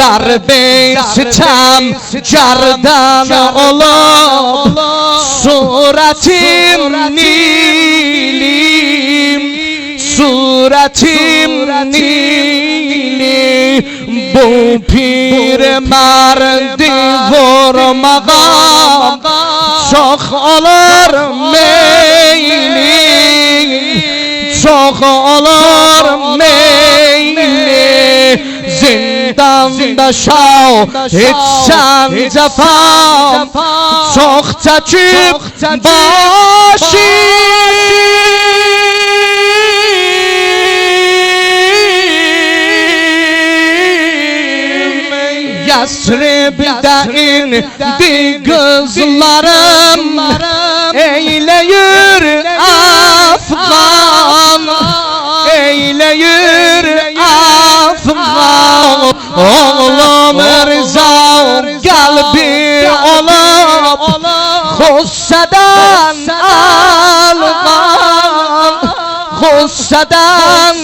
Darbestam cardan olup Suretim nilim Suretim nilim Bu pir merdi vurmağa Çok olur meyli Çok olur meyli Zindanda şav etsen cefa Çok çekip başı Yasrib'de indi kızlarım Eyleyir Afgan Eyleyir Afgan Oğlum Rıza kalbi olup Hussadan algan Hussadan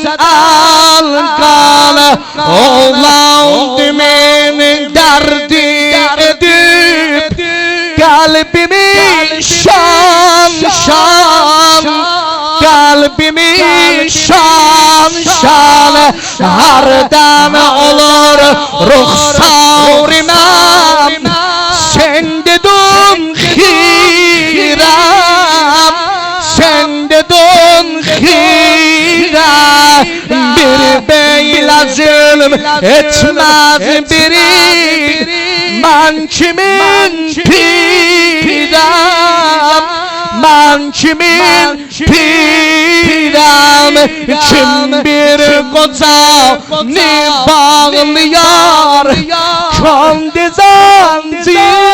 algan Oğlan dümen derdi edip Kalbimi şan şan Kalbimi şan şan Hardan olur ruhsar imam Sen dedin hiram Sen dedin hiram Bir beyle zulm etmez biri Ben kimin piram Ben kimin piram Kim bir koca ne bağlıyor Kendi zancı